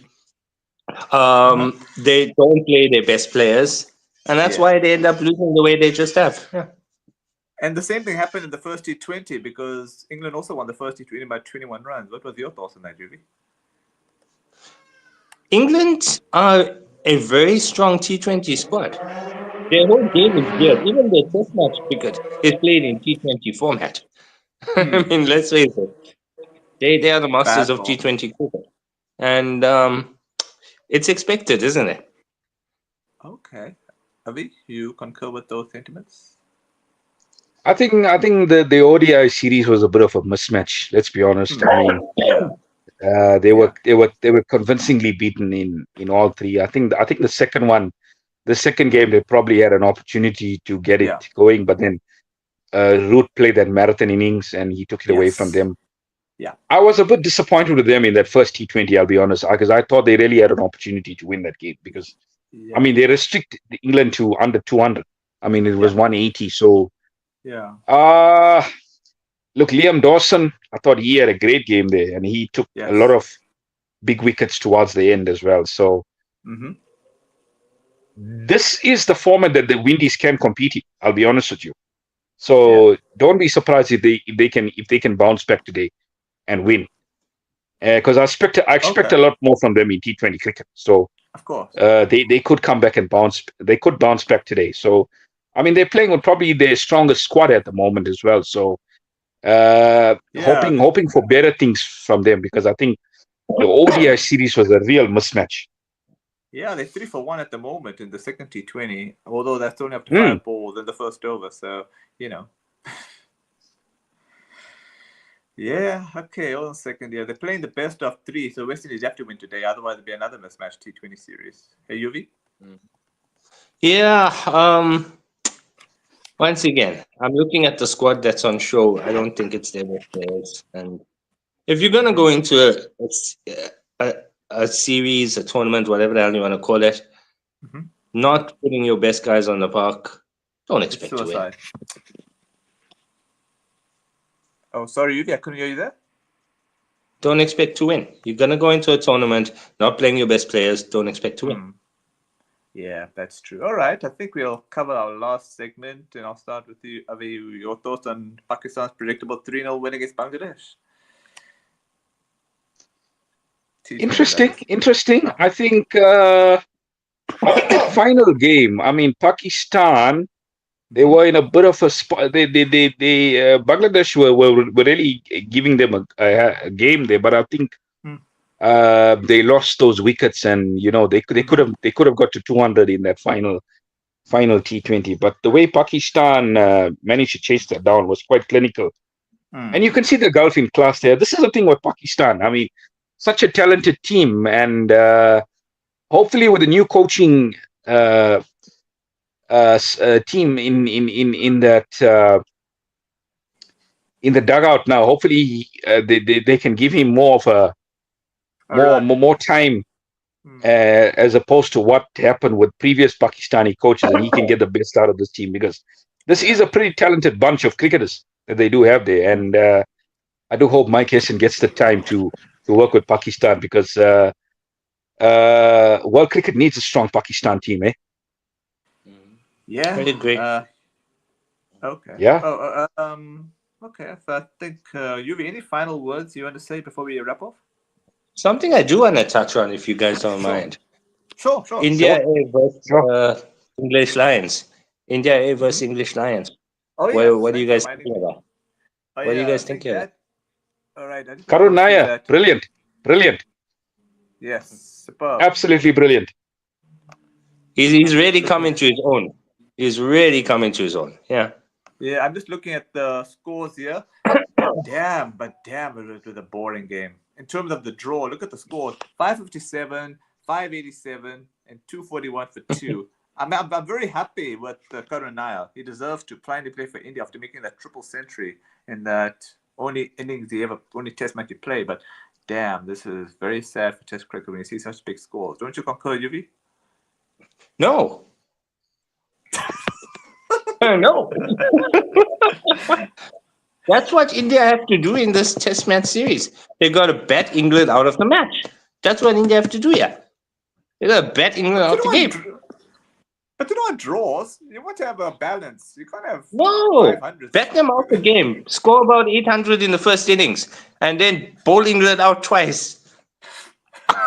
Uh-huh. they don't play their best players, and that's Yeah. why they end up losing the way they just have. Yeah. And the same thing happened in the first T20 because England also won the first T20 by 21 runs. What was your thoughts on that, UV? England are a very strong T20 squad. Their whole game is geared. Even their Test match cricket is played in T20 format. I Hmm. mean, let's face it, they are the masters Bad of ball. T20 cricket, and it's expected, isn't it? Okay. Avi, you concur with those sentiments? I think the ODI series was a bit of a mismatch. Let's be honest. Hmm. I mean, Yeah. they were Yeah. convincingly beaten in all three. I think the second game they probably had an opportunity to get it Yeah. going, but then Root played that marathon innings and he took it away from Yes. them. Yeah. I was a bit disappointed with them in that first T20. I'll be honest, because I thought they really had an opportunity to win that game because I Yeah. mean they restricted England to under 200. I mean it was Yeah. 180. So Yeah. uh look, Liam Dawson, I thought he had a great game there, and he took a lot Yes. of big wickets towards the end as well. So Mm-hmm. this is the format that the Windies can compete in. I'll be honest with you. Yeah. So don't be surprised if they can bounce back today and win. Because I expect Okay. a lot more from them in T20 cricket. So Of course. they could come back and bounce. They could bounce back today. So I mean they're playing with probably their strongest squad at the moment as well. So Yeah. hoping for better things from them because I think the ODI series was a real mismatch. Yeah, they're 3 for 1 at the moment in the second T20, although that's only up to Mm, 5 balls in the first over. So, you know. Yeah, okay, hold on a second. Yeah, they're playing the best of three, so West Indies have to win today, otherwise it'll be another mismatch T20 series. Hey, UV? Yeah. Once again, I'm looking at the squad that's on show. I don't think it's their best players, and if you're gonna Mm-hmm. go into a, a series, a tournament, whatever the hell you want to call it, Mm-hmm. not putting your best guys on the park, don't It's expect to win. suicide. Oh, sorry, UV, I couldn't hear you there. Don't expect to win. You're gonna go into a tournament not playing your best players. Don't expect to win. Hmm. Yeah, that's true. All right, I think we'll cover our last segment, and I'll start with you, Avi. Your thoughts on Pakistan's predictable 3-0 win against Bangladesh? T20, that interesting, is. interesting. Uh-huh. I think that final game. I mean, Pakistan. They Mm-hmm. were in a bit of a spot. They Bangladesh were really giving them a game there, but I think they lost those wickets, and Mm-hmm. they could have got to 200 in that final T20. But the way Pakistan managed to chase that down was quite clinical, and Mm. you can see the gulf in class there. This is the thing with Pakistan. I mean, such a talented team, and hopefully with the new coaching uh, team in that. In the dugout now. Hopefully, they can give him more of a A run. more time as opposed to what happened with previous Pakistani coaches, and he can get the best out of this team because this is a pretty talented bunch of cricketers that they do have there, and I do hope Mike Hesson gets the time to work with Pakistan because world cricket needs a strong Pakistan team, eh? Yeah. I agree. Okay. Yeah. Okay. So I think Yuvi, any final words you want to say before we wrap off? Something I do want to touch on, if you guys don't Sure. mind. Sure. India A versus Sure. English Lions. India A versus English Lions. Oh yeah. What are you Thanks for guys reminding thinking me. about? Oh What are you yeah. guys I think thinking about? that. All right. I just want to Karun go through Nair, that. brilliant, Yes. Superb. absolutely brilliant. He's really coming to his own. He's really coming to his own. Yeah. Yeah. I'm just looking at the scores here. Damn, it was a boring game. In terms of the draw, look at the scores: 557, 587, and 241 for two. I'm very happy with Karun Nair. He deserves to finally play for India after making that triple century in that only test match he played. But damn, this is very sad for Test cricket when you see such big scores. Don't you concur, Yuvi? No. No. That's what India have to do in this Test match series. They got to bet England out of the match. That's what India have to do. Yeah. They got to bet England out the game. But you know what draws? You want to have a balance. You can't have No, 500. bet them out the game. Score about 800 in the first innings, and then bowl England out twice. I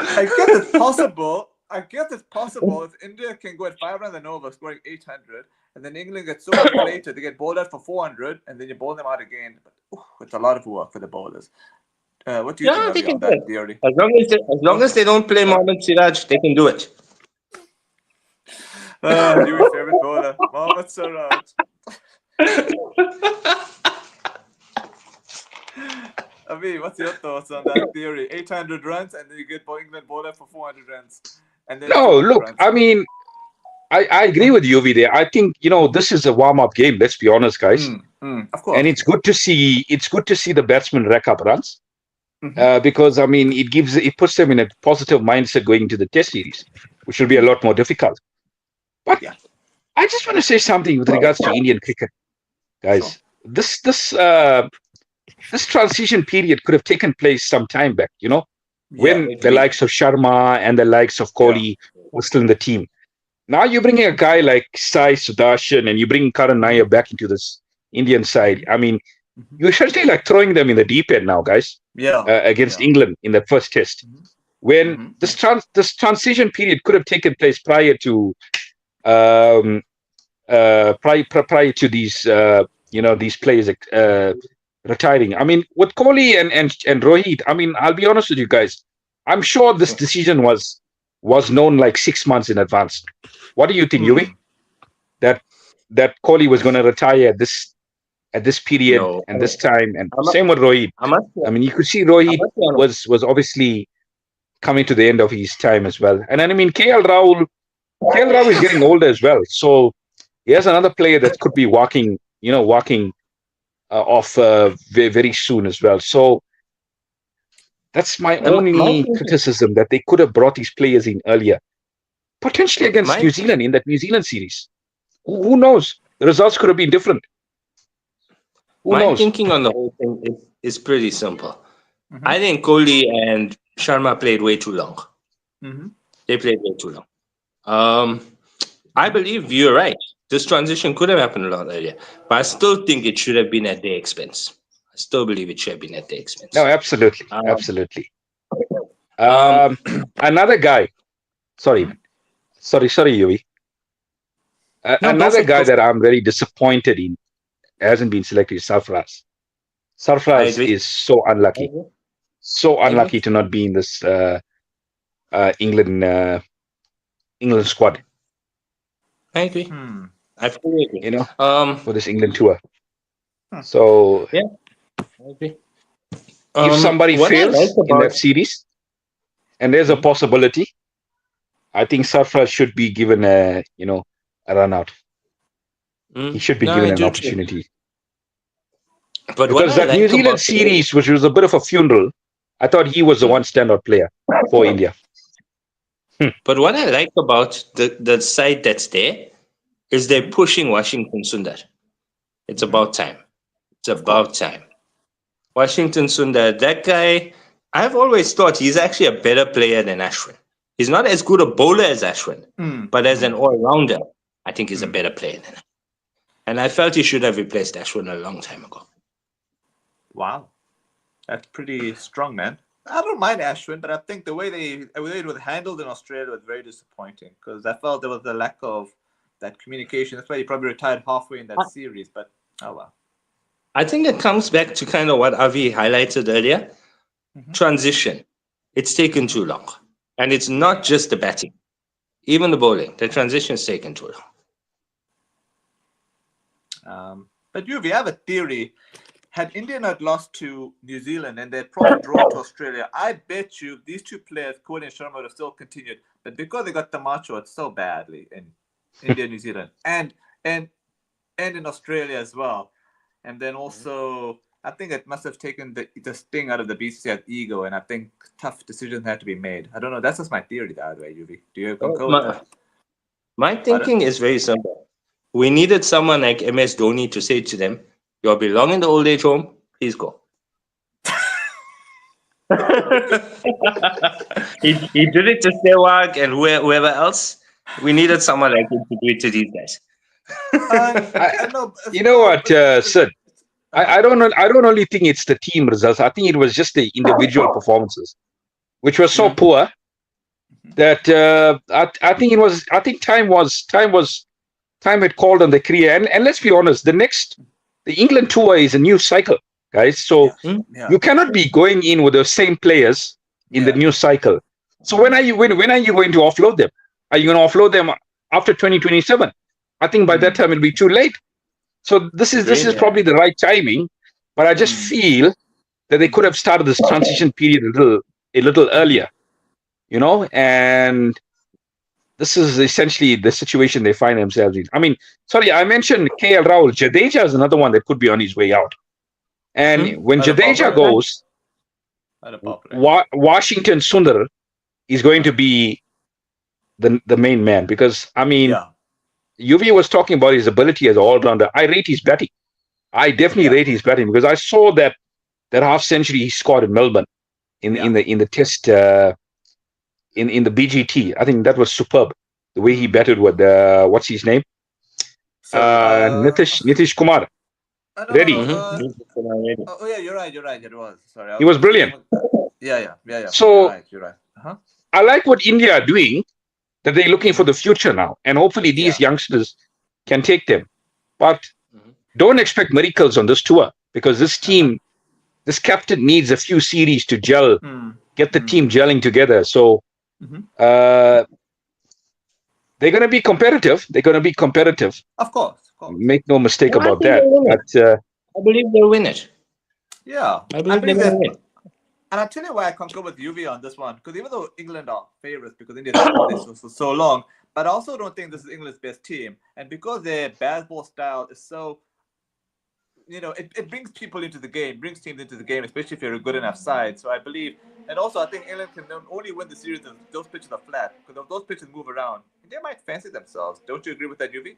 guess it's possible. If India can go at 5 runs and over, scoring 800, and then England gets so inflated, they get bowled out for 400, and then you bowl them out again. But it's a lot of work for the bowlers. What do you Yeah, they think can on do that it. theory? As long as they don't play Mohammad Siraj, they can do it. Your favorite bowler, Mohammad Siraj. Avi, what's your thoughts on that theory? 800 runs, and then you get England bowled out for 400 runs. And then No, 200 look, runs. I mean, I agree with you, Yuvi there. I think this is a warm-up game. Let's be honest, guys. Of course. And it's good to see the batsmen rack up runs because I mean it puts them in a positive mindset going into the Test series, which will be a lot more difficult. But Yeah. I just want to say something with regards to Indian cricket, guys. Sure. This transition period could have taken place some time back. When Yeah, the likes of Sharma and the likes of Kohli were still in the team. Now you're bringing a guy like Sai Sudarshan and you bring Karun Nair back into this Indian side. I mean, you're essentially like throwing them in the deep end now, guys. Against England in the first Test, when this transition period could have taken place prior to prior to these these players retiring. I mean, with Kohli and Rohit, I mean, I'll be honest with you guys. I'm sure this decision was known like 6 months in advance. What do you think, Yuvi? That Kohli was going to retire at this period and this time, and same with Rohit. I mean, you could see Rohit was obviously coming to the end of his time as well. And I mean, KL Rahul is getting older as well. So here's another player that could be walking off very, very soon as well. So that's my only criticism, that they could have brought these players in earlier, potentially against New Zealand in that New Zealand series. Who knows? The results could have been different. My thinking on the whole thing is pretty simple. I think Kohli and Sharma played way too long. They played way too long. I believe you're right. This transition could have happened a lot earlier, but I still think it should have been at their expense. I still believe it should have been at their expense. No, absolutely. Another guy. Sorry, Yuvi. Another guy that I'm very disappointed in hasn't been selected is Sarfraz. Sarfraz is so unlucky. So unlucky to not be in this England squad. I agree. I fully agree. For this England tour. So yeah, I agree. If somebody fails in that series, and there's a possibility, I think Sarfraz should be given a run out. He should be given an opportunity. But because that New Zealand series, which was a bit of a funeral, I thought he was the one standout player for India. But what I like about the side that's there is they're Mhm. pushing Washington Sundar. It's Mhm. about time. It's Of course. about time. Washington Sundar, that guy, I've always thought he's actually a better player than Ashwin. He's not as good a bowler as Ashwin, Mm. but as an Mm. all rounder, I think he's a Mm. better player than him. And I felt he should have replaced Ashwin a long time ago. Wow. That's pretty strong, man. I don't mind Ashwin, but I think the way it was handled in Australia was very disappointing because I felt there was a lack of that communication. That's why he probably retired halfway in that I series. But oh well. I think it comes back to kind of what Avi highlighted earlier, Mm-hmm. transition. It's taken Mm-hmm. too long. And it's not Yeah. just the batting, even the bowling. The transition's taken too long. But you, we have a theory. Had India not lost to New Zealand and they probably drawn to Australia, I bet you these two players, Kohli and Sharma, would have still continued. But because they got the march out so badly in India, New Zealand, and in Australia as well, and then also I think it must have taken the sting out of the BCCI's ego, and I think tough decisions had to be made. I don't know. That's just my theory, the other way, UV. Do you concur with My, that? my Pardon? thinking is very simple. We needed someone like MS Dhoni to say to them, "You belong in the old age home, please go." he did it to Sehwag and whoever else. We needed someone like him to do it to these guys. I, I know. you know what, Sid? Uh-huh. I don't know. I don't only think it's the team results. I think it was just the individual performances, which were so Mhm. poor that I think it was. I think time had called on the career. And let's be honest, the England tour is a new cycle, guys. So Yeah. Mhm. Yeah. you cannot be going in with the same players in the Yeah. new cycle. So when are you going to offload them? Are you going to offload them after 2027? I think by that Mm. time it'll be too late. So this is Agreed. Yeah. probably the right timing, but I just Mm. feel that they could have started this transition period a little Mm-hmm. earlier, and this is essentially the situation they find themselves in. I mean, sorry, I mentioned KL Rahul. Jadeja is another one that could be on his way out. And Mhm. when Not a power Jadeja play. goes, Not a power play. Washington Sundar is going to be the main man because I mean, Yeah. UV was talking about his ability as an all rounder. I rate his batting. I definitely Yeah. rate his batting because I saw that half century he scored in Melbourne in Yeah. the test in the BGT. I think that was superb. The way he Mm. batted with what's his name? So, Nitish Kumar no, no, no. Reddy. Mhm. Oh, yeah, you're right. You're right. It was. Sorry, I He was was confusing. brilliant. Yeah. You're So right. You're right. Uh-huh. I like what India are doing. That they're looking for Mm-hmm. the future now, and hopefully Yeah. these youngsters can take them. But Mhm. don't expect miracles on this tour because this Uh-huh. team, this captain needs a few series to gel, Mm. get the team Mm. gelling together. So Mm-hmm. uh, they're going to be competitive. They're going to be competitive. Of course. Of course. Make no mistake No, I about think that. they'll win it. But I believe they'll win it. Yeah. I I believe they're believe going there's. to win. And I'll tell you why I concur with UV on this one. Because even though England are favorites because India has won this for so long, but I also don't think this is England's best team. And because their baseball style is so, it brings people into the game, brings teams into the game, especially if you're a good enough side. So I believe, and also I think England can only win the series if those pitches are flat. Because if those pitches move around, they might fancy themselves. Don't you agree with that, UV?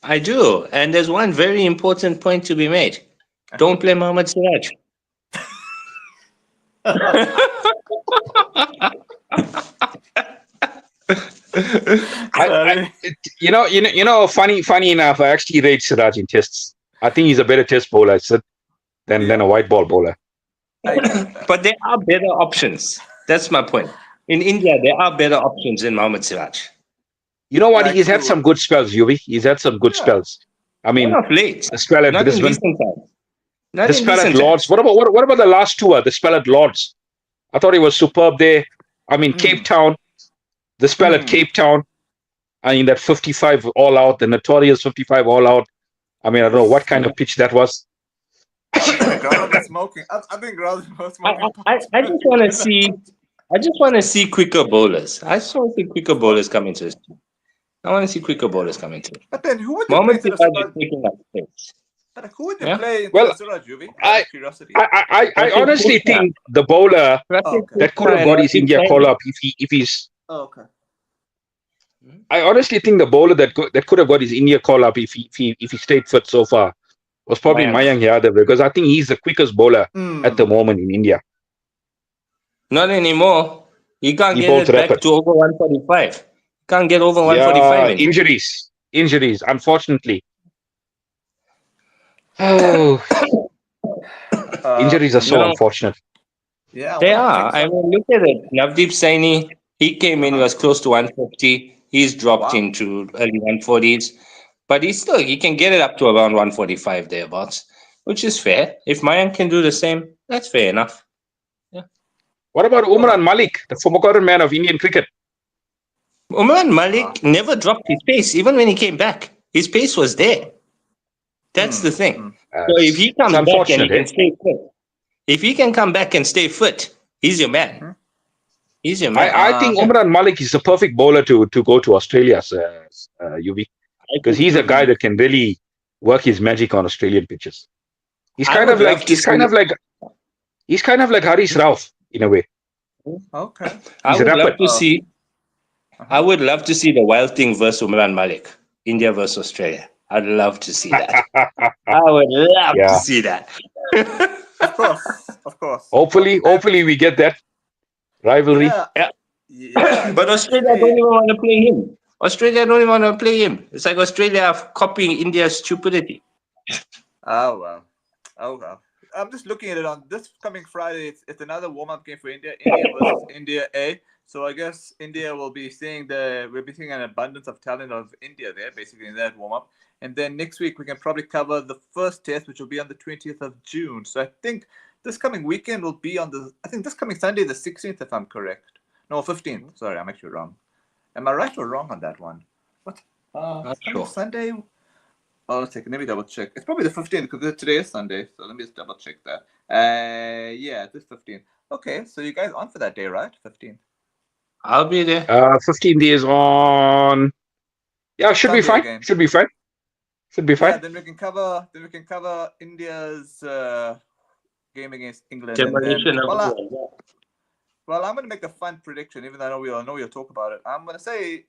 I do. And there's one very important point to be made. Uh-huh. Don't play Mohammad Siraj. I, Sorry. funny enough, I actually rate Siraj in tests. I think he's a better test bowler than a Yeah, white ball bowler. I agree with that. But there are better options. That's my point. In India, there are better options than Mohammad Siraj. You know what? Like He's had who? some good spells, Yuvi. He's had some good Yeah. spells. I Not mean, of late. the spell at Not in Brisbane, recent times. Not the in spell at recent Lords. times. What about the last tour? The spell at Lords. I thought he was superb there. I mean, Cape Mm. Town. The spell at Mm. Cape Town. I mean, that 55 all out, the notorious 55 all out. I mean, I don't know what kind of pitch that was. I think the ground was smoking. I think ground was I, smoking I, pot. I just want to see. I just want to see quicker bowlers. I just want to see quicker Of course. bowlers coming to this team. I want to see quicker Yeah. bowlers coming to it. But then who would you play Mohammad instead of Siraj is Siraj? taking up space. But who would you Yeah. play instead Well, of Suraj, Juvi? Out I of curiosity. I Pratik honestly Putra. think the bowler Oh, okay. that could have And got his Hardik India call Saini. up if he's. Oh, okay. I honestly think the bowler that could have got his India call up if he stayed fit so far was probably Mayank. Mayank Yadav, because I think he's the quickest bowler at the Hmm. moment in India. Not anymore. He can't He get bowls it back rapid. to over 145. Can't get over 145 Yeah, anymore. injuries, unfortunately. Oh, injuries are You so know, unfortunate. Yeah, I they want to check are. I some. mean, look at it. Navdeep Saini, he came in, Uh-huh. was close to 150. He's dropped Wow. into early 140s. But he can get it up to around 145 thereabouts, which is fair. If Mayank can do the same, that's fair enough. Yeah. What about Well, Umran Malik, the forgotten man of Indian cricket? Umran uh, Malik never dropped his pace, even when he came back. His pace was there. That's the thing. hmm. So if he It's comes back and he unfortunate, eh? can stay fit, if he can come back and stay fit, he's your man. Hmm. He's your man. I think Uh, Yeah, Umran Malik is the perfect bowler to go to Australia, UV, I because think he's a so. guy hmm. that can really work his magic on Australian pitches. He's I kind would of like love to see. Haris Rauf in a way. Okay. I He's would love rapid. to Uh, see. I uh-huh. would love to see the Wild Thing versus Umran Malik, India versus Australia. I'd love to see that. I would love to Yeah. see that. Of course. Of course. Of course. And Hopefully we get that rivalry. yeah, Yeah. yeah, But just Australia don't say, even want to play him. Australia don't even want to play him. It's like Australia are copying India's stupidity. oh well. Oh well. I'm just looking at it on this coming Friday. It's another warm up game for India. India versus India A. So I guess India will be we'll be seeing an abundance of talent of India there, basically in that warm up. And then next week we can probably cover the first test, which will be on the 20th of June. So I think this coming weekend will be I think this coming Sunday, the 16th, if I'm correct. No, 15th. Sorry, I'm actually wrong. Am I right or wrong on that one? What? Not Coming sure. Sunday. Oh, let's take. Let me double check. It's probably the 15th because today is Sunday. So let me just double check that. Yeah, this 15th. Okay, so you guys on for that day, right? 15th. I'll be there. 15 days on. Yeah, should be Sunday fine. again. Should be fine. Should be Yeah, fine. then we can cover. Then we can cover India's game against England, and then Demolition of England. well, I'm gonna make a fun prediction, even though I know we'll talk about it. I'm gonna say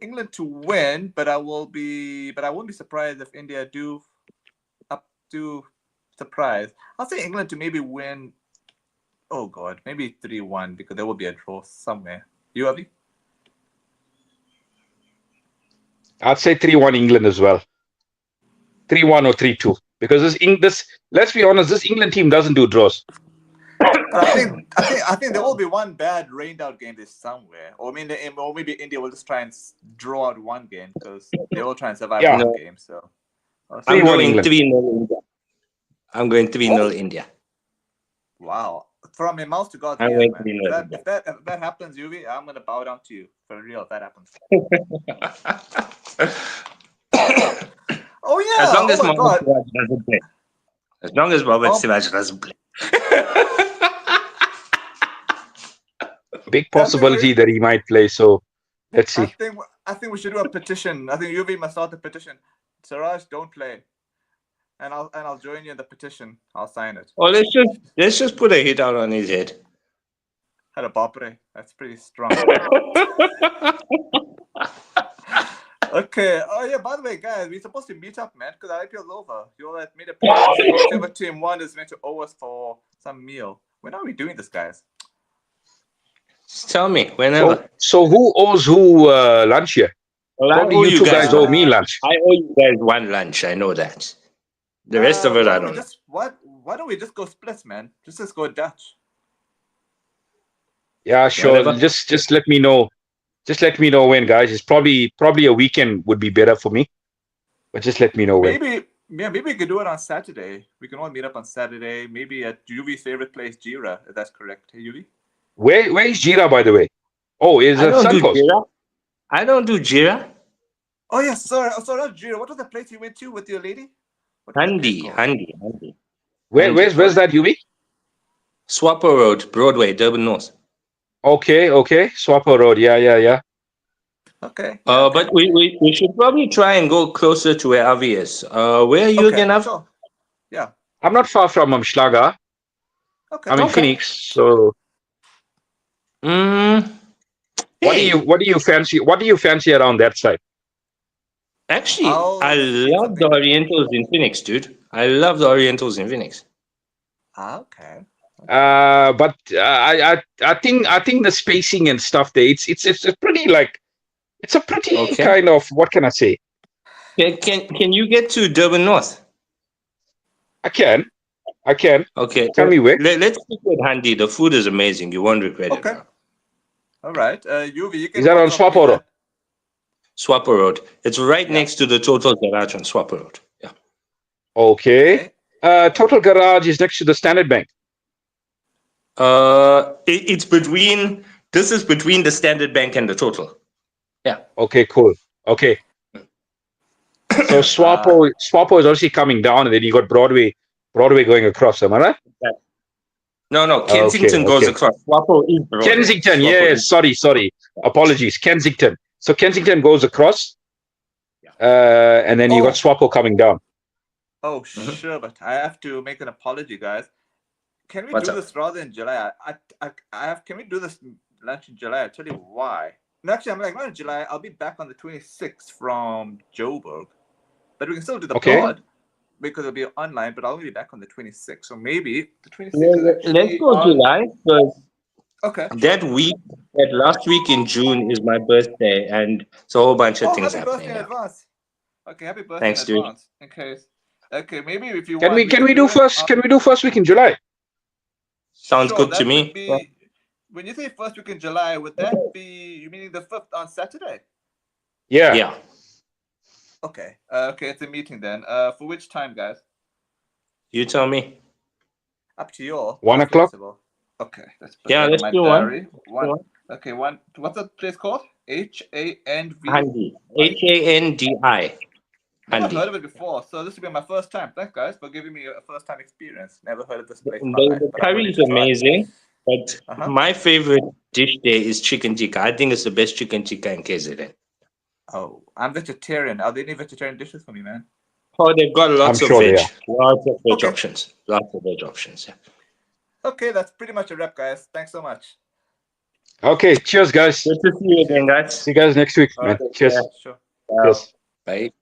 England to win, but I won't be surprised if India do surprise. I'll say England to maybe win. Oh God, maybe 3-1 because there will be a draw somewhere. You, Avi? I'd say 3-1 England as well. 3-1 or 3-2. Because this let's be honest, this England team doesn't do draws. But I think there will be one bad rained out game this somewhere, or maybe India will just try and draw out one game because they will try and survive Yeah. one game. So I'm 3-1 going England. 3-0 India. I'm going 3-0 India. Wow, from my mouth to God's I'm ears, going man. 3-0 India. If that happens, Yuvi, I'm gonna bow down to you for real. If that happens. Oh As yeah! long Oh as my Mohammed God! Siraj doesn't play. As long as Mohammed Oh, Siraj doesn't play. Big I think possibility that he might play. So let's see. I think we should do a petition. I think Yuvi must start the petition. Siraj, don't play, and I'll join you in the petition. I'll sign it. Or let's just put a hit out on his head. Had a bapre. That's pretty strong. Okay. Oh yeah. By the way, guys, we're supposed to meet up, man, because IPL's over. You all had made a plan. Whichever team won is meant to owe us for some meal. When are we doing this, guys? Tell me whenever. So who owes who lunch here? Well, I Probably owe you you two guys guys owe one. me lunch. I owe you guys one lunch. I know that. The rest of it, Why I don't we don't know. just why don't we just go splits, man? Just go Dutch. Yeah, sure. Whatever. Just let me know. Just let me know when, guys. It's probably a weekend would be better for me. But just let me know when. Maybe we could do it on Saturday. We can all meet up on Saturday. Maybe at Yuvi's favorite place, Jira, if that's correct. Hey, Yuvi? Where is Jira, by the way? Oh, is I it don't do Suncoast? Jira. I don't do Jira. Oh yeah, sorry. Oh, sorry, not Jira. What was the place you went to with your lady? What was the place Handy. called? Where's that, UV? Swapper Road, Broadway, Durban North. Okay. Swapper Road. Yeah. Okay. Yeah, okay. But we should probably try and go closer to where Avi is. Where are you Okay. again, Avi? Sure. Yeah. I'm not far from Schlager. Okay. I'm in Okay. Phoenix. So Mm, hey, what do you fancy? What do you fancy around that side? actually, I I'll see love the something. Orientals in Phoenix, dude. I love the Orientals in Phoenix. Okay. Okay. But I think the spacing and stuff there, it's a pretty like it's a pretty Okay. kind of what can I say? Can you get to Durban North? I can. I can. Okay. Tell me where. Let's stick with Handy. The food is amazing. You won't regret it, Okay. bro. All right. UV, you Is can that on WhatsApp me Swaporo? that. Swapper Road. It's right Yeah. next to the Total Garage on Swapper Road. Yeah. Okay. Okay. Total Garage is next to the Standard Bank. It's between. This is between the Standard Bank and the Total. Yeah. Okay, cool. Okay. So Swapo is obviously coming down, and then you got Broadway going across. Am I right? No. Okay, Kensington goes okay. across. Swappo is Broadway. Kensington, Swappo is. yes. Sorry. Apologies. Kensington. So Kensington goes across, Yeah. and then you got Oh. Swapo coming down. Oh, Mhm. sure, but I have to make an apology, guys. Can we What's do up? this rather in July? I have. Can we do this lunch in July? I'll tell you why. No, actually, I'm like not in July. I'll be back on the 26th from Joburg, but we can still do the Okay. pod because it'll be online. But I'll only be back on the 26th, so maybe the 26th is Let's actually go on. July because Okay, sure. that week, that last week in June is my birthday, and it's a whole bunch of Oh, things happy birthday happening. in Yeah. advance. Okay, happy birthday in Thanks, dude. advance. In case. Okay, maybe if you Can want, we we can can we do do it. first? Can we do first week in July? Sounds Sure, good to that would me. Yeah. be. When you say first week in July, would that be you meaning the 5th on Saturday? Yeah. Yeah. Okay. Okay, it's a meeting then. For which time, guys? You tell me. Up to you all. 1 I'm o'clock. flexible. Okay, let's put Yeah, that in let's my do one. diary. One. Okay, one. What's the place called? HANV. Handy. HANDI. Never heard Handy. of it before, so this will be my first time. Thanks, guys, for giving me a first-time experience. Never heard of this place in my life, The but I'm curry willing is to try. amazing, but Uh-huh. my favorite dish there is chicken tikka. I think it's the best chicken tikka in KZN. Oh, I'm vegetarian. Are there any vegetarian dishes for me, man? Oh, they've got I'm lots of sure they veg. are. Lots of veg Okay. options. Lots of veg options. Yeah. Okay, that's pretty much a wrap, guys. Thanks so much. Okay. Cheers, guys. Good to see you again, guys. See you guys next week, All man. right. Cheers. Sure. Ciao. Cheers. Bye.